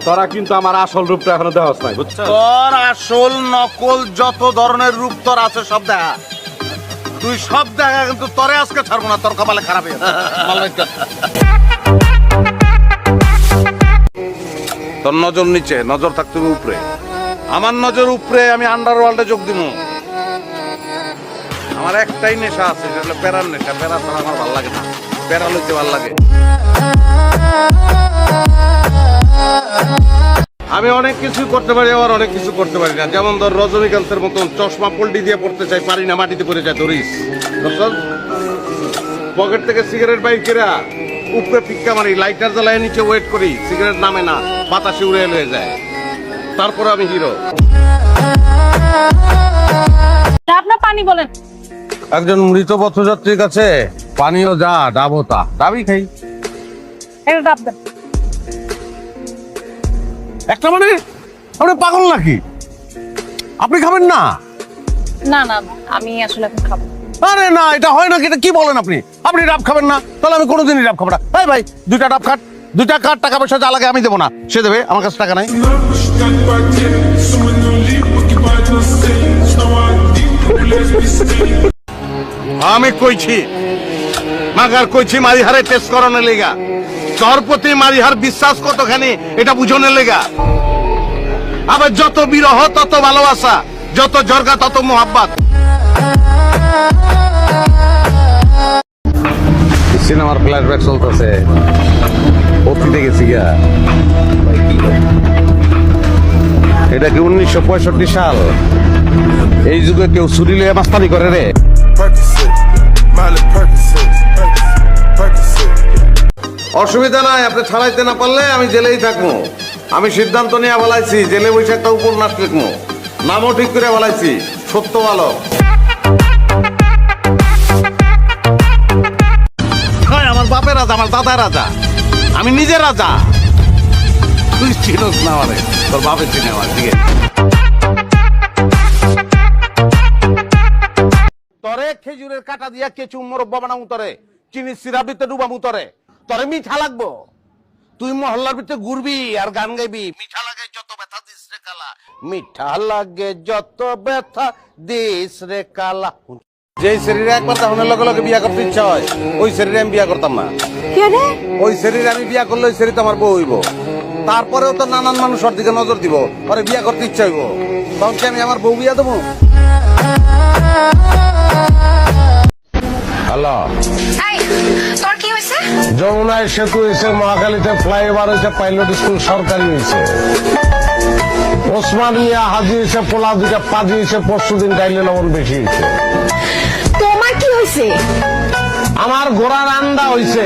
তোরা কিন্তু আমার আসল রূপটা এখনো দেখাস নাই, বুঝছো? তোর আসল নকল যত ধরনের রূপ তোর আছে সব দেখা, তুই সব দেখা, কিন্তু তোরে আজকে ছাড়বো না, তোর কপালে খারাপ হয়ে গেছে। তোর নজর নিচে, নজর থাকতে উপরে। আমার নজর উপরে, আমি আন্ডারওয়ার্ল্ডে যোগ দিব। আমার একটাই নেশা আছে, সেটা হলো প্যারার নেশা। প্যারা ছাড়া আমার ভালো লাগে না, প্যারা লইতে ভালো লাগে। আমি অনেক কিছু করতে পারি, আবার অনেক কিছু করতে পারি না। যেমন ধর রজনীকান্তের মতন চশমা পল্টি দিয়ে পড়তে চাই, পারি না, মাটিতে পড়ে যায়। ধরিস পকেট থেকে সিগারেট বাইর কেরা উপরে পিক্কা মারি, লাইটার জ্বালায় নিচে ওয়েট করি, সিগারেট নামে না, বাতাসে উড়ে হয়ে যায়। তারপরে আমি হিরো। আপনার পানি বলেন। একজন মৃত পথযাত্রীর কাছে পানীয় যা ডাবো তা, ডাবই খাই। একটা ডাব দেন। একটা মানে আপনি পাগল নাকি? আপনি খাবেন না? না না না, আমি আসলে এখন খাবো। আরে না, এটা হয় নাকি? এটা কি বলেন আপনি? আপনি ডাব খাবেন না? তাহলে আমি কোনোদিনই ডাব খাবো না। এই ভাই, দুইটা ডাব খাট, দুইটা কাঠ, টাকা পয়সা যা লাগে আমি দেবো না, সে দেবে, আমার কাছে টাকা নাই। আমি কইছি মাগার কইছি মারিহারে টেস্ট করানোর লেগা, তোর প্রতি মারিহার বিশ্বাস কতখানি এটা বুঝনের লেগা। আবার যত বিরহ তত ভালোবাসা, যত জর্গা তত মোহাব্বত। সিনেমার ফ্ল্যাশব্যাক চলতেছে, অতীতে গেছি গা। এটা কি 1965 সাল? এই যুগে কেউ ছুরি লিয়ে মাস্তানি করে রে? অসুবিধা নাই, আপনি ছাড়াইতে না পারলে আমি জেলেই থাকবো। আমি সিদ্ধান্ত নিয়ে বলাইছি, জেলে বসে একটা উপন্যাস লিখবো, নামও ঠিক করে বলাইছি, সত্য ভালো। আমার বাপের রাজা, আমার দাদার রাজা, আমি নিজের রাজা। তুই চিনোস না আমারে, তোর বাপের চিনে আমার। ঠিক আছে, তরে খেজুরের কাটা দিয়া কেঁচু মোরব্বা বানামু, তরে চিনি সিরাপ দিতে ডুবামু, তরে মিঠা লাগবো। তুই মহল্লার ভিতরে ঘুরবি আর গান গাইবি, মিঠা লাগে যত ব্যথা দিস রে কালা, মিঠা লাগে যত ব্যথা দিস রে কালা। যে শরীরে একবার তখনের লগে লগে বিয়া করতে ইচ্ছা হয়, ওই শরীরে আমি বিয়া করতাম না। ওই শরীরে আমি বিয়া করলে ওই শরীর তো আমার বউ হইব। তারপরেও তো নানান মানুষ ওর দিকে নজর দিব, ওরে বিয়া করতে ইচ্ছা হইব, তখন কি আমি আমার বউ বিয়া দেবো? হ্যালো, তোর কি হয়েছে? যমুনায় সেতু হয়েছে, মহাখালীতে ফ্লাইওভার হয়েছে, পাইলট স্কুল সরকারি হয়েছে, ওসমানিয়া হাজি হয়েছে, পোলা দুটা পাজি হয়েছে, পরশু দিন ডাইলে লবণ বেশি হয়েছে। তোমার কি হয়েছে? আমার ঘোড়ার আন্ডা হয়েছে।